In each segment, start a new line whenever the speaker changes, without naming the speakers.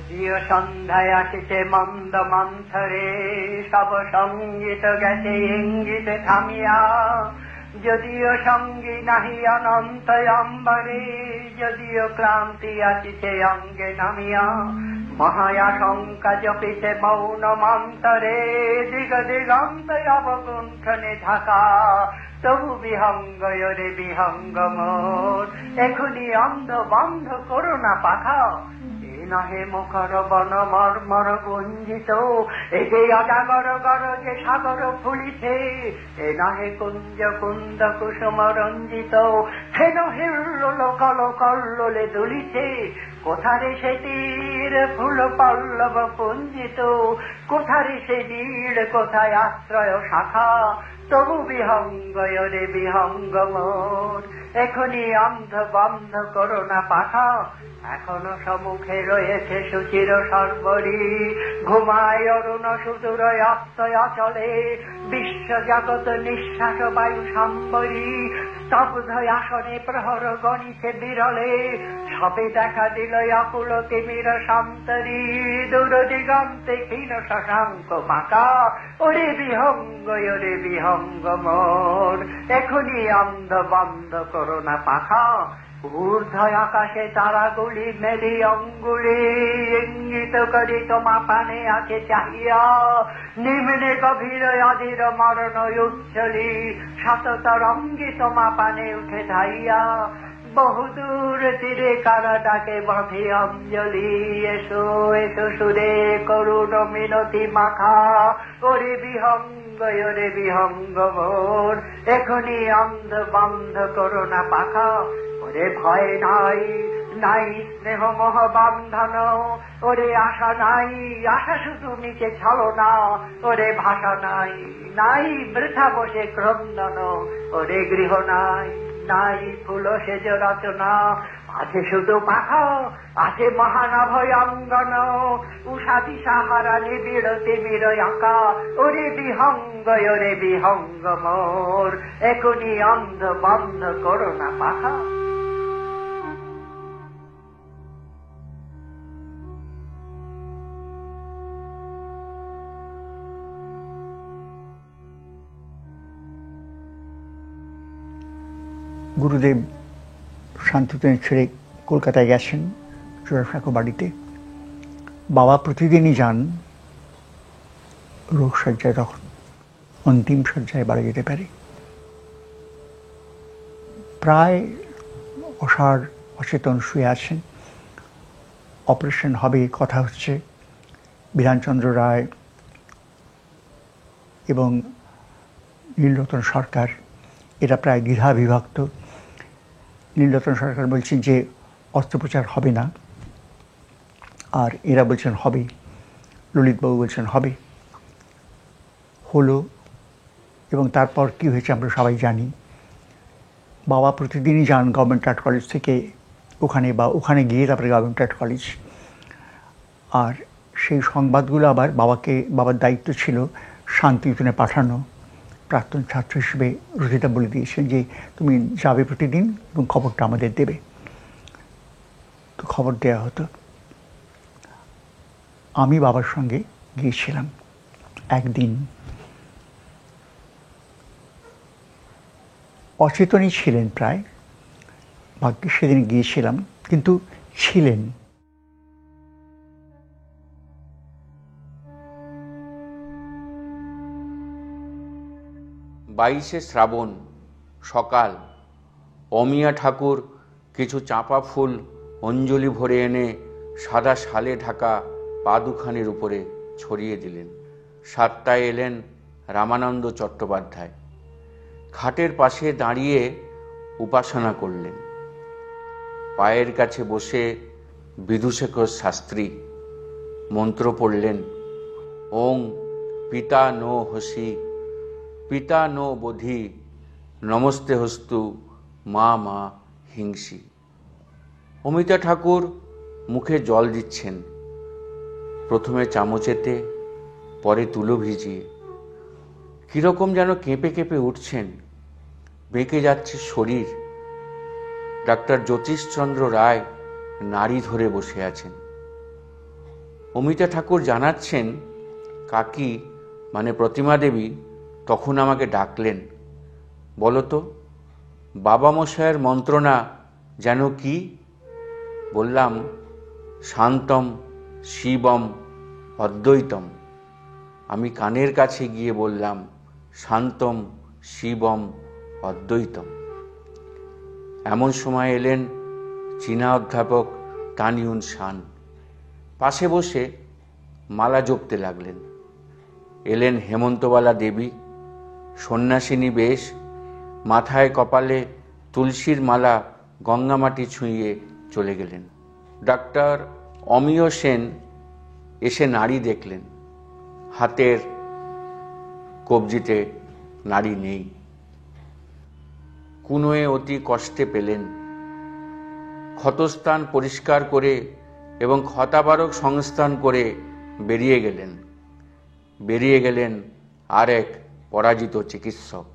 যদিও সন্ধ্যায় আসিতে মন্দ মন্থরে, সব সঙ্গীত গেছে ইঙ্গিতে থামিয়া। যদিও সঙ্গী নাহি অনন্ত অম্বরে, যদিও ক্লান্তি আসিছে অঙ্গে নামিয়া। মহায়াশঙ্কা জপিছে মৌন মন্তরে, দিগ দিগন্ত অবগুণ্ঠনে ঢাকা। তবু বিহঙ্গরে বিহঙ্গ মোর, এখনি অন্ধ বন্ধ করো না পাখা। এ নহে মুখর বন মর্মর গুঞ্জিত, এ যে অজাগর গর যে সাগর ফুলিছে। এ নহে কুঞ্জ কুন্দ কুসুম রঞ্জিত, সে নহে কল কল্লোলে দুলিছে। কোথারে সে তীর ফুল পল্লব পুঞ্জিত, কোথারে সে নীড় কোথায় আশ্রয় শাখা। তবু বিহঙ্গরে বিহঙ্গ মোর, এখনি অন্ধ বন্ধ করো না পাখা। এখনো সম্মুখে রয়েছে সুচির সর্বরী, ঘুমায় অরুণ সুদূর অস্তয় চলে। বিশ্ব জগৎ নিঃশ্বাস বায়ু সম্বরী, স্তব্ধ আসনে প্রহর গণিছে বিরলে। সবে দেখা দিল অকুল তিমির সন্তরী, দূর দিগন্তে ক্ষীণ শশাঙ্ক বাঁকা। ওরে বিহঙ্গ ওরে বিহঙ্গ মোর, এখনি অন্ধ বন্ধ করো না পাখা। ঊর্ধ্ব আকাশে তারাগুলি মেলি অঙ্গুলি, ইঙ্গিত করি তোমা পানে আছে চাহিয়া। নিম্নে গভীর অধীর মরণ উচ্ছলি, শততরঙ্গি তোমা পানে উঠে ধাইয়া। বহুদূর তীরে কারা ডাকে বাঁধি অঞ্জলি, এসো এসো সুরে করুণ মিনতি মাখা। ওরে বিহঙ্গ ওরে বিহঙ্গ মোর, এখনি অন্ধ বন্ধ করো না পাখা। ওরে ভয় নাই নাই স্নেহ মোহ বন্ধন, ওরে আশা নাই আশা শুধু নিচে ছলো না। ওরে ভাষা নাই নাই বৃথা বসে ক্রন্দন, ওরে গৃহ নাই নাই ফুল সেজ রচনা। আছে শুধু পাখা আছে মহানভয় অঙ্গন, উষাদি সাহারা নিবিড় তিমির আঁকা। ওরে বিহঙ্গ ওরে বিহঙ্গ মোর, এখনি অন্ধ বন্ধ করো না পাখা।
গুরুদেব শান্তিনিকেতন ছেড়ে কলকাতায় গেছেন জোড়াসাঁকো বাড়িতে। বাবা প্রতিদিনই যান রোগ শয্যায়, তখন অন্তিম শয্যায় বাড়ি যেতে পারে। প্রায় অসাড় অচেতন শুয়ে আছেন। অপারেশন হবে কথা হচ্ছে। বিধানচন্দ্র রায় এবং নীলরতন সরকার এরা প্রায় দ্বিধা বিভক্ত। নীলরতন সরকার বলছেন যে অস্ত্রোপচার হবে না, আর এরা বলছেন হবে। ললিতবাবু বলছেন হবে। হলো, এবং তারপর কি হয়েছে আমরা সবাই জানি। বাবা প্রতিদিনই যান গভর্নমেন্ট আর্ট কলেজ থেকে ওখানে, বা ওখানে গিয়ে তারপরে গভর্নমেন্ট আর্ট কলেজ। আর সেই সংবাদগুলো আবার বাবার দায়িত্ব ছিল শান্তিনিকেতনে পাঠানো। প্রাক্তন ছাত্র হিসেবে রচিতা বলে দিয়েছেন যে তুমি যাবে প্রতিদিন এবং খবরটা আমাদের দেবে। তো খবর দেওয়া হতো। আমি বাবার সঙ্গে গিয়েছিলাম একদিন। অচেতনই ছিলেন প্রায়, ভাগ্যে সেদিন গিয়েছিলাম, কিন্তু ছিলেন।
বাইশে শ্রাবণ সকাল। অমিয়া ঠাকুর কিছু চাঁপা ফুল অঞ্জলি ভরে এনে সাদা শালে ঢাকা পা দুখানির উপরে ছড়িয়ে দিলেন। 7টায় এলেন রামানন্দ চট্টোপাধ্যায়। খাটের পাশে দাঁড়িয়ে উপাসনা করলেন। পায়ের কাছে বসে বিদুশেখর শাস্ত্রী মন্ত্র পড়লেন। ওং পিতা নো হসি পিতা নো বোধি নমস্তে হস্তু মা মা হিংসি। অমিতা ঠাকুর মুখে জল দিচ্ছেন, প্রথমে চামচেতে, পরে তুলো ভিজিয়ে। কিরকম যেন কেঁপে কেঁপে উঠছেন, বেঁকে যাচ্ছে শরীর। ডাক্তার জ্যোতিষচন্দ্র রায় নাড়ি ধরে বসে আছেন। অমিতা ঠাকুর জানাচ্ছেন, কাকি মানে প্রতিমা দেবী তখন আমাকে ডাকলেন, বলতো বাবা মশায়ের মন্ত্রণা যেন কি? বললাম, শান্তম শিবম অদ্বৈতম। আমি কানের কাছে গিয়ে বললাম, শান্তম শিবম অদ্বৈতম। এমন সময় এলেন চীনা অধ্যাপক তানিউন শান। পাশে বসে মালা জপতে লাগলেন। এলেন হেমন্তবালা দেবী, সন্ন্যাসিনী বেশ, মাথায় কপালে তুলসীর মালা, গঙ্গামাটি ছুঁয়ে চলে গেলেন। ডাক্তার অমিয় সেন এসে নাড়ি দেখলেন। হাতের কবজিতে নাড়ি নেই। কুনোয়ে অতি কষ্টে পেলেন। ক্ষতস্থান পরিষ্কার করে এবং ক্ষতাবারক সংস্থান করে বেরিয়ে গেলেন আর এক পরাজিত চিকিৎসক।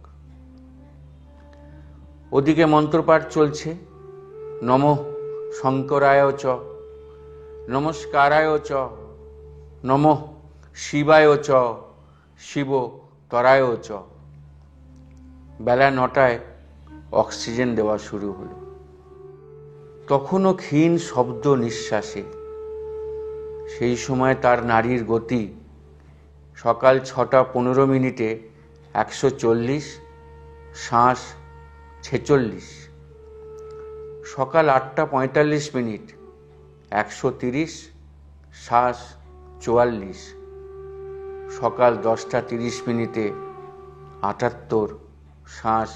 ওদিকে মন্ত্রপাঠ চলছে। নমঃ শঙ্করায় চ, নমস্কারায় চ, নমঃ শিবায় চ, শিব তরায় চ। বেলা 9টায় অক্সিজেন দেওয়া শুরু হলো। তখনও ক্ষীণ শব্দ নিঃশ্বাসে। সেই সময় তার নাড়ির গতি সকাল 6:15 140, শ্বাস 46। সকাল 8:45 130, শ্বাস 44। সকাল 10:30 78, শ্বাস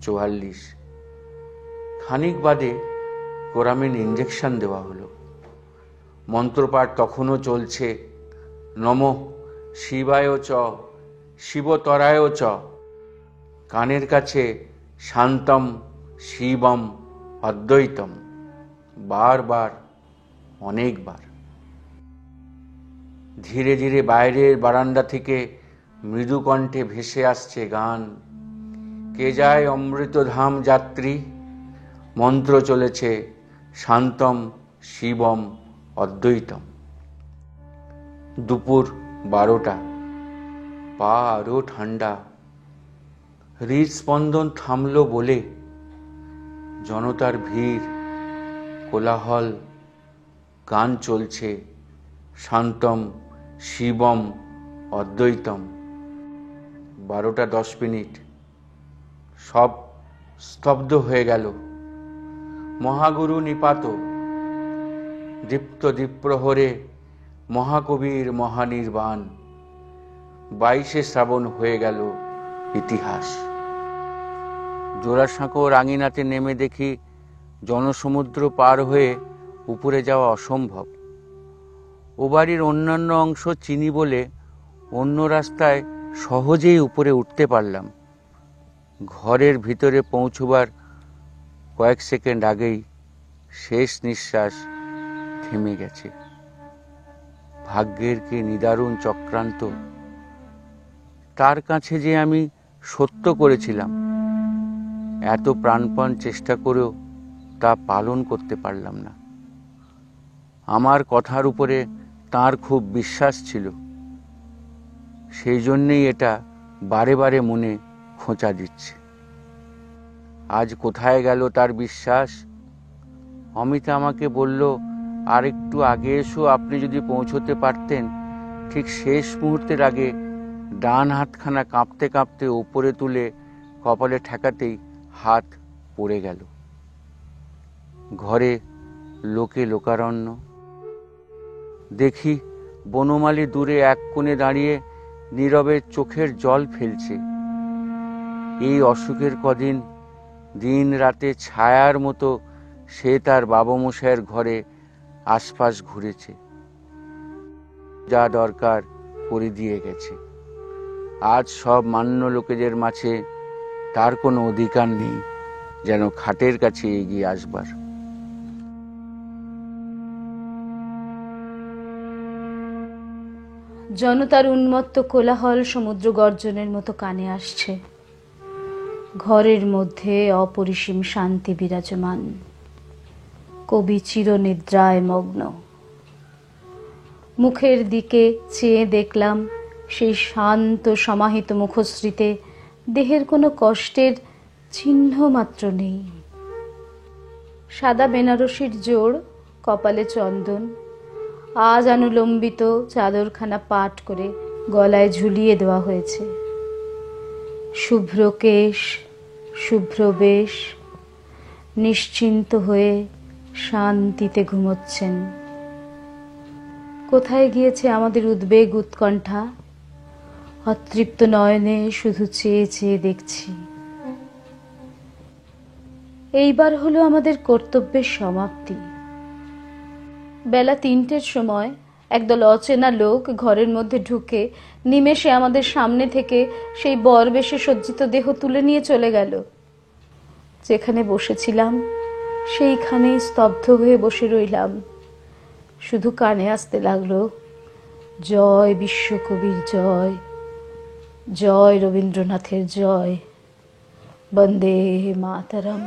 44। খানিক বাদে কোরামিন ইঞ্জেকশন দেওয়া হলো। মন্ত্রপাঠ তখনও চলছে। নমঃ শিবায় চ, শিবতরায় চ। কানের কাছে শান্তম শিবম অদ্বৈতম, বারবার, অনেকবার। ধীরে ধীরে বাইরের বারান্দা থেকে মৃদু কণ্ঠে ভেসে আসছে গান। কে যায় অমৃতধাম যাত্রী। মন্ত্র চলেছে শান্তম শিবম অদ্বৈতম। দুপুর 12টা, পা আরো ঠান্ডা। হৃদস্পন্দন থামল বলে। জনতার ভিড়, কোলাহল, গান চলছে শান্তম শিবম অদ্বৈতম। 12:10, সব স্তব্ধ হয়ে গেল। মহাগুরু নিপাত। দীপ্ত দ্বীপ্রহরে মহাকবির মহানির্বাণ। 22শে শ্রাবণ হয়ে গেল ইতিহাস। জোড়াসাঁকো রাঙিনাতে নেমে দেখি জনসমুদ্র পার হয়ে উপরে যাওয়া অসম্ভব। ও বাড়ির অন্যান্য অংশ চিনি বলে অন্য রাস্তায় সহজেই উপরে উঠতে পারলাম। ঘরের ভিতরে পৌঁছবার কয়েক সেকেন্ড আগেই শেষ নিঃশ্বাস থেমে গেছে। ভাগ্যের কি নিদারুণ চক্রান্ত! তার কাছে যে আমি সত্য করেছিলাম, এত প্রাণপণ চেষ্টা করেও তা পালন করতে পারলাম না। আমার কথার উপরে তার খুব বিশ্বাস ছিল, সেই জন্যেই এটা বারে বারে মনে খোঁচা দিচ্ছে। আজ কোথায় গেল তার বিশ্বাস? অমিতা আমাকে বলল, আর একটু আগে এসো, আপনি যদি পৌঁছতে পারতেন। ঠিক শেষ মুহূর্তের আগে ডান হাতখানা কাঁপতে কাঁপতে ওপরে তুলে কপালে ঠেকাতেই হাত পড়ে গেল। ঘরে লোকে লোকারণ্য। দেখি বনমালী দূরে এক কোণে দাঁড়িয়ে নীরবে চোখের জল ফেলছে। এই অসুখের কদিন দিন রাতে ছায়ার মতো সে তার বাবামশায়ের ঘরে আশপাশ ঘুরেছে। যা দরকার করে দিয়ে গেছে। আজ সব মান্য লোকেদের মাঝে তার কোনো অধিকার নেই যেন খাটের কাছে এগিয়ে আসবার।
জনতার উন্মত্ত কোলাহল সমুদ্র গর্জনের মতো কানে আসছে। ঘরের মধ্যে অপরিসীম শান্তি বিরাজমান। কবি চিরনিদ্রায় মগ্ন। মুখের দিকে চেয়ে দেখলাম সেই শান্ত সমাহিত মুখশ্রীতে দেহের কোনো কষ্টের চিহ্ন মাত্র নেই। সাদা বেনারসির জোড়, কপালে চন্দন, আজ অনুলম্বিত চাদরখানা পাট করে গলায় ঝুলিয়ে দেওয়া হয়েছে। শুভ্র কেশ, শুভ্র বেশ, নিশ্চিন্ত হয়ে শান্তিতে ঘুমোচ্ছেন। কোথায় গিয়েছে আমাদের উদ্বেগ উৎকণ্ঠা? অতৃপ্ত নয়নে শুধু চেয়ে চেয়ে দেখছি। এইবার হলো আমাদের কর্তব্যের সমাপ্তি। বেলা 3টের সময় একদল অচেনা লোক ঘরের মধ্যে ঢুকে নিমেষে আমাদের সামনে থেকে সেই বরবেশে সজ্জিত দেহ তুলে নিয়ে চলে গেল। যেখানে বসেছিলাম সেইখানেই স্তব্ধ হয়ে বসে রইলাম। শুধু কানে আসতে লাগলো, জয় বিশ্বকবির জয়, জয় রবীন্দ্রনাথের জয়, বন্দে মাতরম।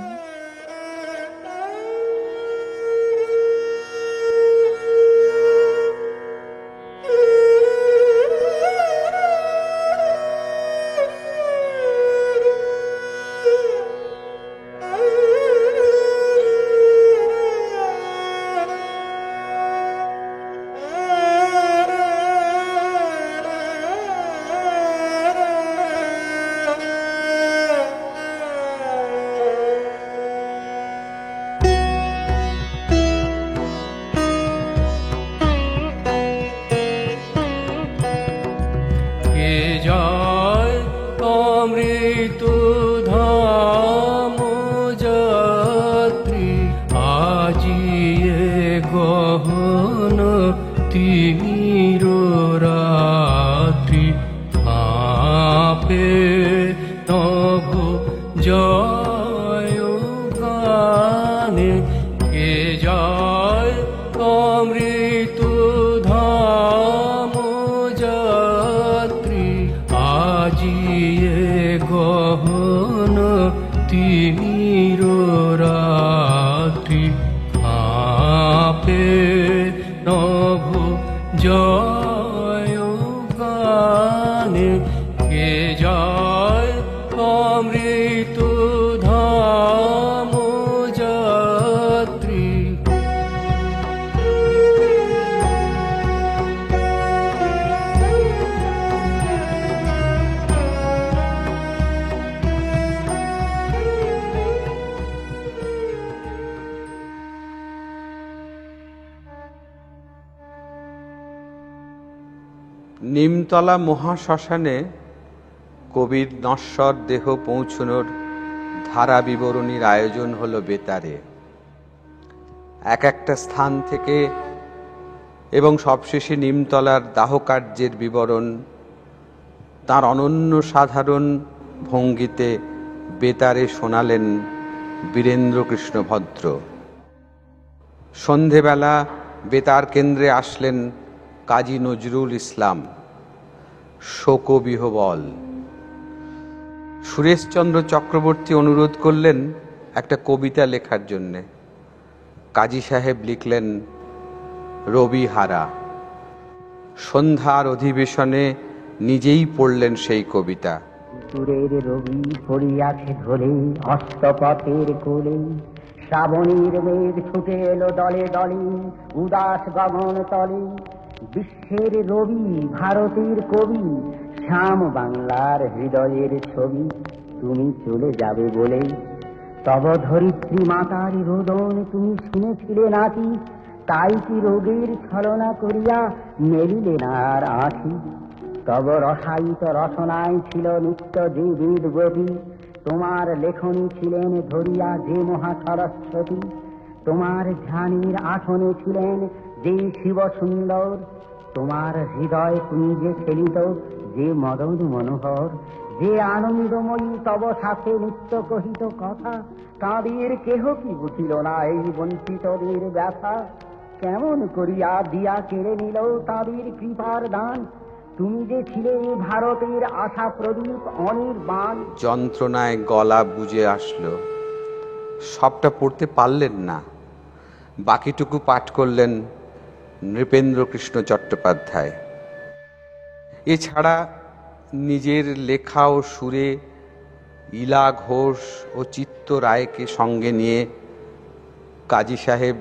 নিমতলা মহাশ্মশানে কবির নশ্বর দেহ পৌঁছনোর ধারা বিবরণীর আয়োজন হলো বেতারে। এক একটা স্থান থেকে এবং সবশেষে নিমতলার দাহকার্যের বিবরণ তার অনন্য সাধারণ ভঙ্গিতে বেতারে শোনালেন বীরেন্দ্রকৃষ্ণ ভদ্র। সন্ধেবেলা বেতার কেন্দ্রে আসলেন কাজী নজরুল ইসলাম, শোকবিহ্বল। সুরেশচন্দ্র চক্রবর্তী অনুরোধ করলেন একটা কবিতা লেখার জন্যে। কাজী সাহেব লিখলেন রবিহারা। সন্ধ্যার অধিবেশনে নিজেই পড়লেন সেই কবিতা।
সুরের রবি পড়িয়াছে ধরে অষ্টপথের কোলে, শ্রাবণীর মেঘ ছুটে এলো দলে দলে উদাস গগন তলে। বিশ্বের রবি ভারতের কবি, শ্যাম বাংলার হৃদয়ের ছবি। তুমি চলে যাবে বলে তব ধরিত্রী মাতার রোদন তুমি শুনেছিলে নাকি? তাই কি রোগের ছলনা করিয়া মেলিলে না আর আঁখি? তব রসায়িত রচনায় ছিল নিত্য যে বেদ গতি, তোমার লেখনী ছিলেন ধরিয়া যে মহা সরস্বতী। তোমার ধ্যানের আসনে ছিলেন যে শিব সুন্দর, তোমার হৃদয় কুঞ্জে খেলিত যে মদন মনোহর। যে আনন্দময়ী তব সাথে নিত্য কহিত কথা, তাঁদের কেহ কি বুঝিল না এই বঞ্চিতদের ব্যথা? কেমন করিয়া দিয়া কেড়ে নিল তাদের কৃপার দান, তুমি যে ছিলে ভারতের আশা প্রদীপ অনির্বাণ।
যন্ত্রণায় গলা বুজে আসলো, সবটা পড়তে পারলেন না। বাকিটুকু পাঠ করলেন নৃপেন্দ্রকৃষ্ণ চট্টোপাধ্যায়। এছাড়া নিজের লেখা ও সুরে ইলা ঘোষ ও চিত্ত রায়কে সঙ্গে নিয়ে কাজী সাহেব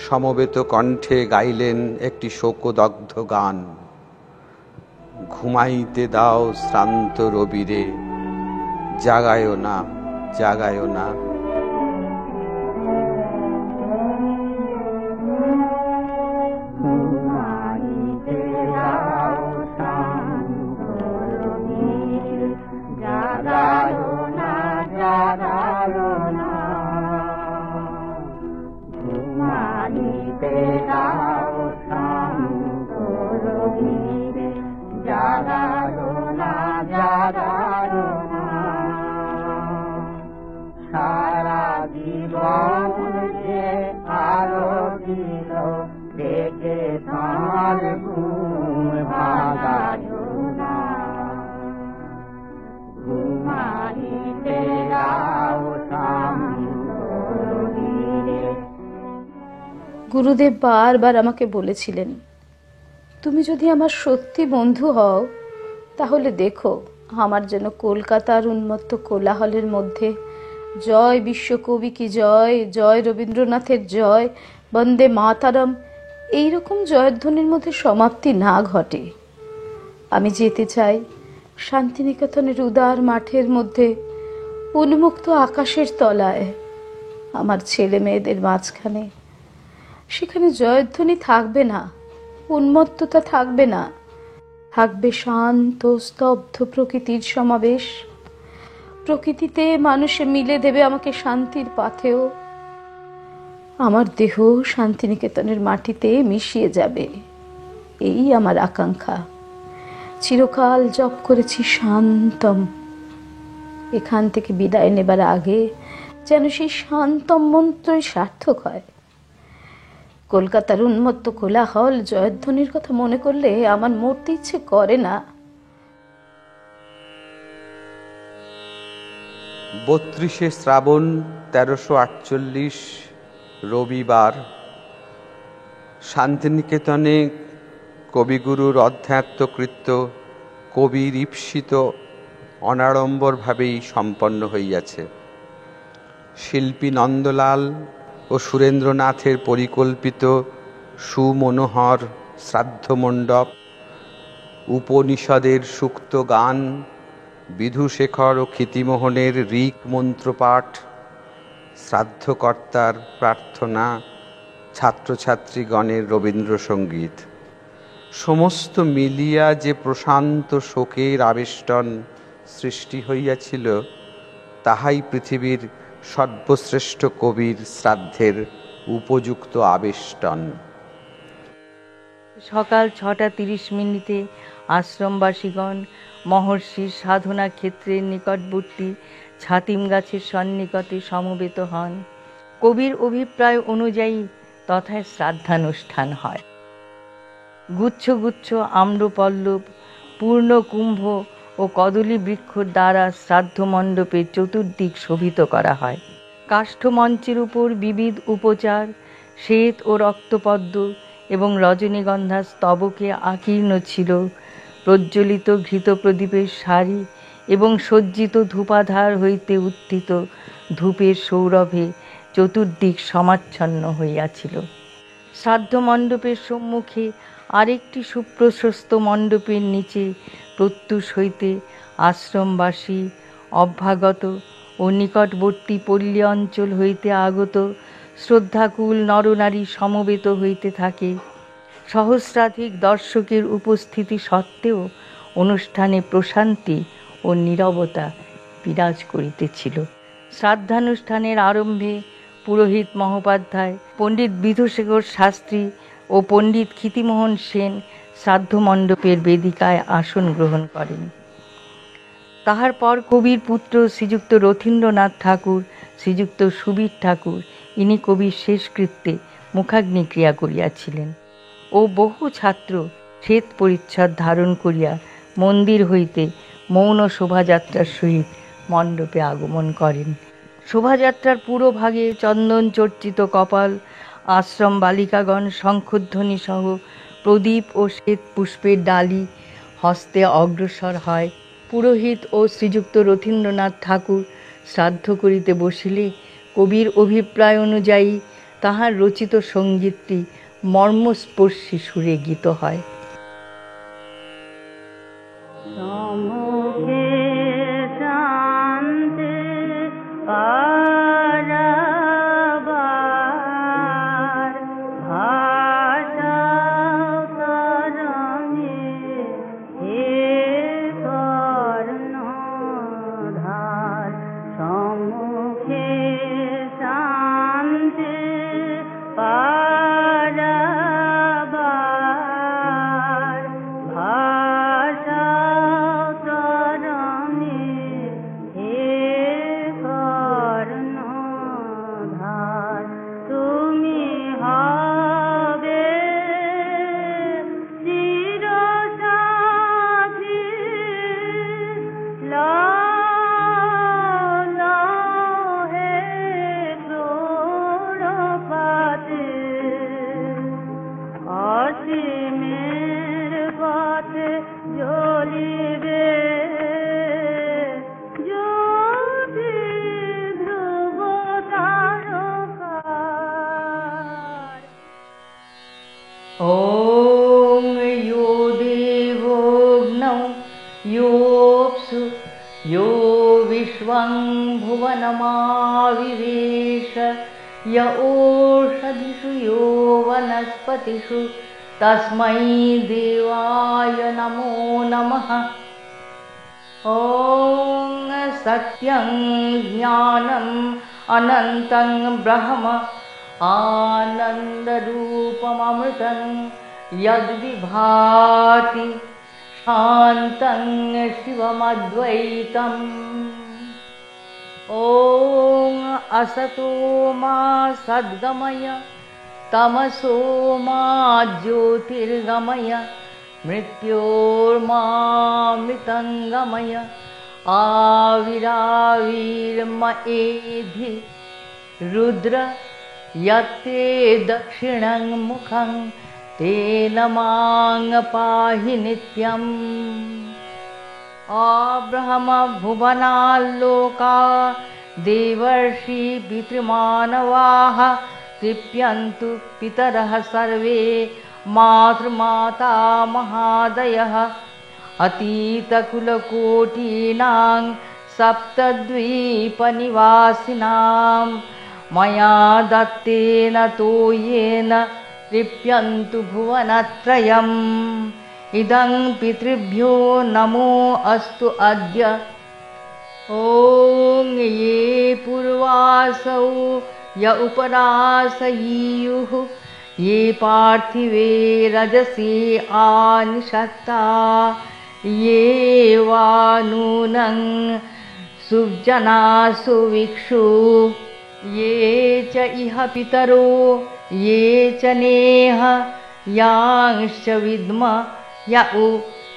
সমবেত কণ্ঠে গাইলেন একটি শোকদগ্ধ গান, ঘুমাইতে দাও শ্রান্ত রবিরে, জাগায় না জাগায় না।
গুরুদেব বারবার আমাকে বলেছিলেন, তুমি যদি আমার সত্যি বন্ধু হও তাহলে দেখো আমার যেন কলকাতার উন্মত্ত কোলাহলের মধ্যে জয় বিশ্বকবি কি জয়, জয় রবীন্দ্রনাথের জয়, বন্দে মাতারম এইরকম জয়ধ্বনির মধ্যে সমাপ্তি না ঘটে। আমি যেতে চাই শান্তিনিকেতনের উদার মাঠের মধ্যে, উন্মুক্ত আকাশের তলায়, আমার ছেলে মেয়েদের মাঝখানে। সেখানে জয়ধ্বনি থাকবে না, উন্মত্ততা থাকবে না, থাকবে শান্ত স্তব্ধ প্রকৃতির সমাবেশ। প্রকৃতিতে মানুষে মিলে দেবে আমাকে শান্তির পাথেও। আমার দেহ শান্তিনিকেতনের মাটিতে মিশিয়ে যাবে, এই আমার আকাঙ্ক্ষা। চিরকাল জপ করেছি শান্তম। এখান থেকে বিদায় নেবার আগে যেন সেই শান্তম মন্ত্রই সার্থক হয়। কলকাতার উন্মত্ত কোলাহল জয়ধ্বনির কথা মনে করলে আমার মরতে ইচ্ছে করে না।
32শে শ্রাবণ 1348 রবিবার শান্তিনিকেতনে কবিগুরুর অধ্যাত্মকৃত্য কবির ঈপ্সিত অনাড়ম্বরভাবেই সম্পন্ন হইয়াছে। শিল্পী নন্দলাল ও সুরেন্দ্রনাথের পরিকল্পিত সুমনোহর শ্রাদ্ধমণ্ডপ, উপনিষদের সূক্ত গান, বিধুশেখর ও ক্ষিতিমোহনের ঋক মন্ত্রপাঠ, শ্রাদ্ধকর্তার প্রার্থনা, ছাত্রছাত্রীগণের রবীন্দ্রসঙ্গীত, সমস্ত মিলিয়া যে প্রশান্ত শোকের আবেষ্টন সৃষ্টি হইয়াছিল, তাহাই পৃথিবীর সর্বশ্রেষ্ঠ কবির শ্রাদ্ধের উপযুক্ত আবেষ্টন।
সকাল 6:30 আশ্রমবাসীগণ মহর্ষির সাধনা ক্ষেত্রের নিকটবর্তী ছাতিম গাছের সন্নিকটে সমবেত হন। কবির অভিপ্রায় অনুযায়ী তথায় শ্রাদ্ধানুষ্ঠান হয়। গুচ্ছ গুচ্ছ আম্রপল্লব, পূর্ণ কুম্ভ ও কদলী বৃক্ষ দ্বারা শ্রাদ্ধ মণ্ডপের চতুর্দিক শোভিত করা হয়। কাষ্ঠমঞ্চের উপর বিবিধ উপচার, শ্বেত ও রক্তপদ্ম এবং রজনীগন্ধা স্তবকে আকীর্ণ ছিল। প্রজ্বলিত ঘৃত প্রদীপের সারি এবং সজ্জিত ধূপাধার হইতে উত্থিত ধূপের সৌরভে চতুর্দিক সমাচ্ছন্ন হইয়াছিল। শ্রাদ্ধ মণ্ডপের সম্মুখে আরেকটি সুপ্রশস্ত মণ্ডপের নিচে প্রত্যুষ হইতে আশ্রমবাসী, অভ্যাগত ও নিকটবর্তী পল্লী অঞ্চল হইতে আগত শ্রদ্ধাকুল নরনারী সমবেত হইতে থাকে। সহস্রাধিক দর্শকের উপস্থিতি সত্ত্বেও অনুষ্ঠানে প্রশান্তি ও নীরবতা বিরাজ করিতেছিল। শ্রাদ্ধানুষ্ঠানের আরম্ভে পুরোহিত মহোপাধ্যায়, পণ্ডিত বিধুশেখর শাস্ত্রী ও পণ্ডিত ক্ষিতিমোহন সেন শ্রাদ্ধ মণ্ডপের বেদিকায় আসন গ্রহণ করেন। তাহার পর কবির পুত্র শ্রীযুক্ত রথীন্দ্রনাথ ঠাকুর, শ্রীযুক্ত সুবীর ঠাকুর, ইনি কবির শেষকৃত্যে মুখাগ্নি ক্রিয়া করিয়াছিলেন, ও বহু ছাত্র শ্বেত পরিচ্ছদ ধারণ করিয়া মন্দির হইতে মৌন শোভাযাত্রার সহিত মণ্ডপে আগমন করেন। শোভাযাত্রার পুরোভাগে চন্দন চর্চিত কপাল, আশ্রম বালিকাগণ শঙ্খধ্বনি সহ প্রদীপ ও শ্বেত পুষ্পের ডালি হস্তে অগ্রসর হয়। পুরোহিত ও শ্রীযুক্ত রথীন্দ্রনাথ ঠাকুর শ্রাদ্ধ করিতে বসিলে কবির অভিপ্রায় অনুযায়ী তাহার রচিত সঙ্গীতটি মর্মস্পর্শী সুরে গীত হয়। ॐ यो देवोऽग्नौ योऽप्सु यो विश्वं भुवनमाविवेश य ओषधिषु यो वनस्पतिषु तस्मै देवाय नमो नमः। ॐ सत्यं ज्ञानम् अनन्तं ब्रह्म आनन्दरूपममृतं यद्विभाति शान्तं शिवमद्वैतम्। ॐ असतो मा सद्गमय तमसो मा ज्योतिर्गमय मृत्योर्मामृतङ्गमय आविराविर्मयेधि रुद्र यत्ते दक्षिणं मुखं तेन मां पाहि नित्यम्। आब्रह्म भुवनाल्लोका देवर्षि पितृमानवाः तृप्यन्तु पितरः सर्वे मातृमाता महादयः। अतीतकुलकोटीनां सप्तद्वीपनिवासिनां मया दत्तेन तोयेन तृप्यन्तु भुवनत्रयम्। इदं पितृभ्यो नमो अस्तु अद्य। ॐ ये पूर्वासौ य उपरासयीयुः ये पार्थिवे रजसे आनिषत्ता ये वा नूनं सुजना सुविक्षु ये च इह पितरो ये च नेह यांश्च विद्म य उ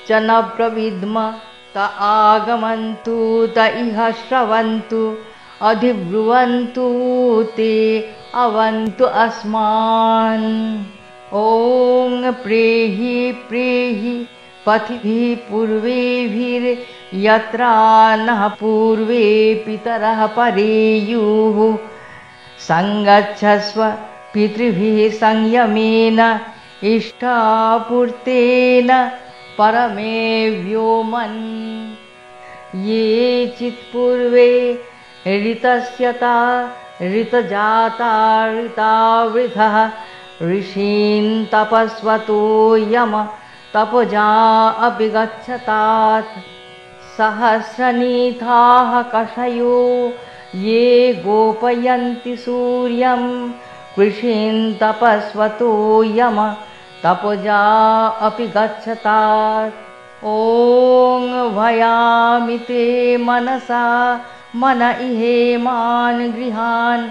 च न प्रविद्म त आगमन्तु त इह श्रवन्तु अधिब्रुवन्तु ते अवन्तु अस्मान्। ॐ प्रेहि प्रेहि पथिभिः पूर्वेभिर्यत्रा नः पूर्वे पितरः परेयुः। सङ्गच्छस्व पितृभिः संयमेन इष्टापूर्तेन परमे व्योमन्। ये चित्पूर्वे ऋतस्यता ऋतजाता ऋतावृधः ऋषीन् तपस्वतो यम तपजा अपि गच्छतात्। सहस्रनीथाः कषयो ये गोपयन्ति सूर्यं कृषीन् तपस्वतो यम तपजा अपि गच्छतात्। ॐ भयामि ते मनसा मन इहेमान् गृहान्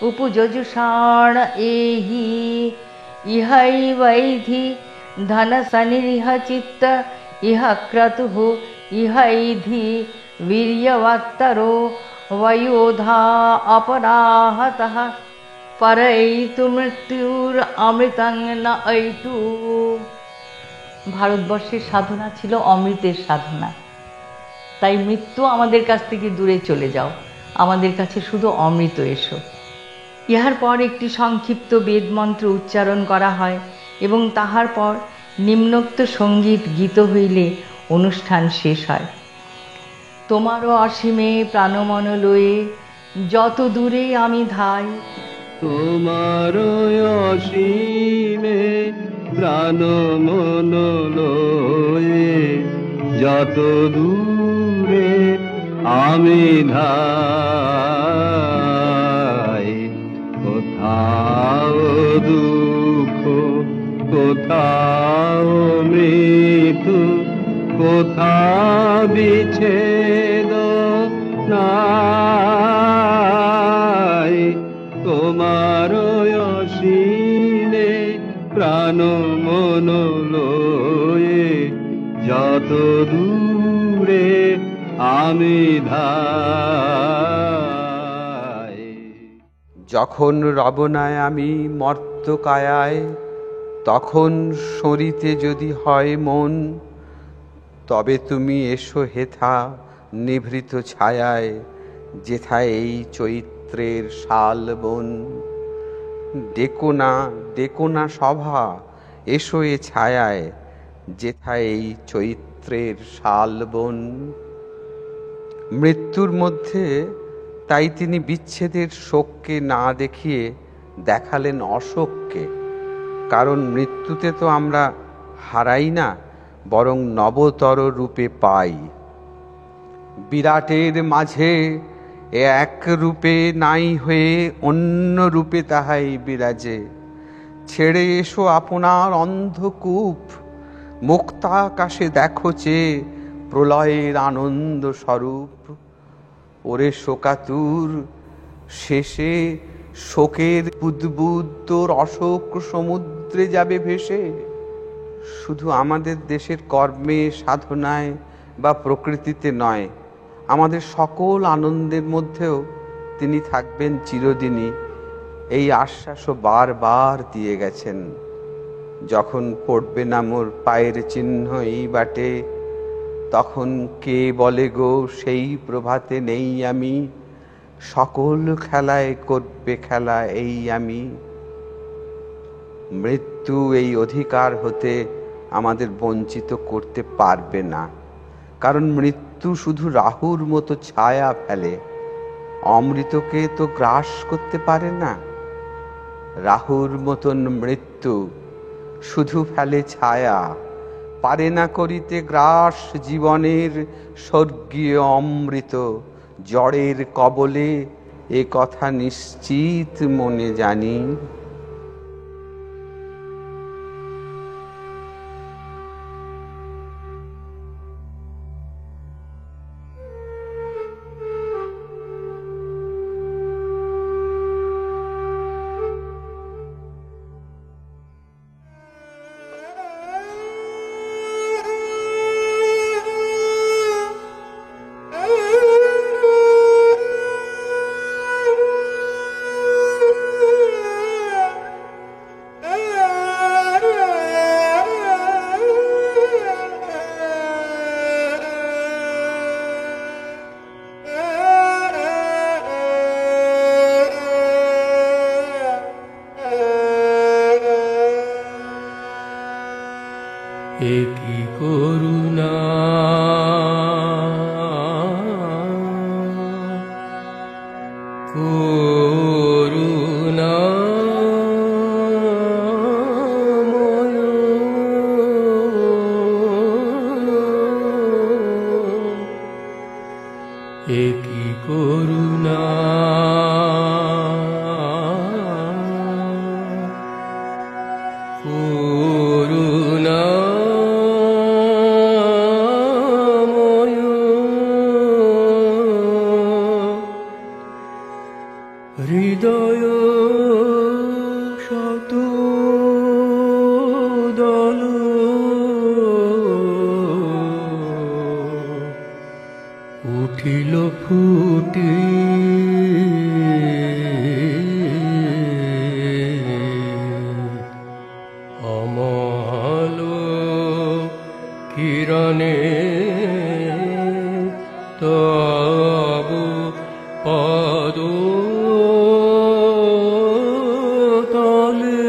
उपजुषाण एहि इहैवैधि धनसनिरिह चित्त इह क्रतुः इहैधि वीर्यवत्तरो वयोधा अपराहतः পরৈতু মৃত্যুর অমৃতাং না এইতু। ভারতবর্ষের সাধনা ছিল অমৃতের সাধনা, তাই মৃত্যু আমাদের কাছ থেকে দূরে চলে যাও, আমাদের কাছে শুধু অমৃত এসো। ইহার পর একটি সংক্ষিপ্ত বেদমন্ত্র উচ্চারণ করা হয় এবং তাহার পর নিম্নোক্ত সঙ্গীত গীত হইলে অনুষ্ঠান শেষ হয়। তোমারও অসীমে প্রাণমন লয়ে যত দূরে আমি ধাই।
তোমারও অসীমে প্রাণমন লয়ে যত দূরে আমি ধাই। কোথাও দুঃখ, কোথাও মৃত্যু, কোথাও বিচ্ছেদ নাই। তোমার অসীমে প্রাণ মন লয়ে যত দূরে আমি ধাই।
যখন রবনায় আমি মর্তকায়ায়, তখন সরিতে যদি হয় মন, তবে তুমি এসো হেথা নিভৃত ছায়ায়, যেথা এই চৈত্রের শাল বন। ডেকো না সভা, এসো এ ছায়ায়, যেথা এই চৈত্রের শাল বন। মৃত্যুর মধ্যে তাই তিনি বিচ্ছেদের শোককে না দেখিয়ে দেখালেন অশোককে। কারণ মৃত্যুতে তো আমরা হারাই না, বরং নবতর রূপে পাই। বিরাটের মাঝে এক রূপে নাই হয়ে অন্য রূপে তাহাই বিরাজে। ছেড়ে এসো আপনার অন্ধকূপ, মুক্তাকাশে দেখো চেয়ে প্রলয়ের আনন্দ স্বরূপ। ওরে শোকাতুর, শেষে শোকের বুদবুদ তোর অশোক সমুদ্রে যাবে ভেসে। শুধু আমাদের দেশের কর্মে, সাধনায় বা প্রকৃতিতে নয়, আমাদের সকল আনন্দের মধ্যেও তিনি থাকবেন চিরদিনই, এই আশ্বাসও বারবার দিয়ে গেছেন। যখন পড়বে না মোর পায়ের চিহ্ন এই বাটে, তখন কে বলে গো সেই প্রভাতে নেই আমি, সকল খেলায় করবে খেলা এই আমি। মৃত্যু এই অধিকার হতে আমাদের বঞ্চিত করতে পারবে না, কারণ মৃত্যু শুধু রাহুর মতো ছায়া ফেলে, অমৃতকে তো গ্রাস করতে পারে না। রাহুর মতন মৃত্যু শুধু ফেলে ছায়া, পারে না করিতে গ্রাস জীবনের স্বর্গীয় অমৃত। জড়ের কবলে এ কথা নিশ্চিত মনে জানি।
একই করুণা একই করুণা হৃদয় শত দল উঠিল ফুটে পদ তলে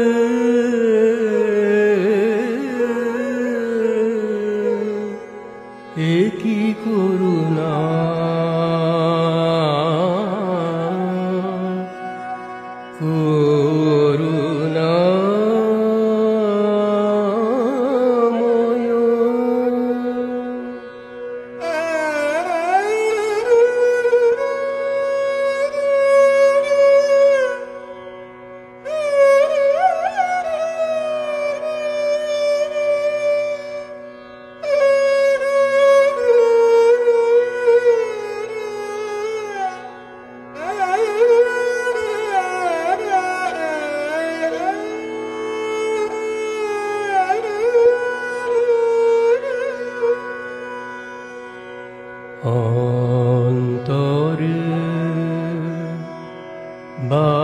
এ কি করুণা অন্তরে বা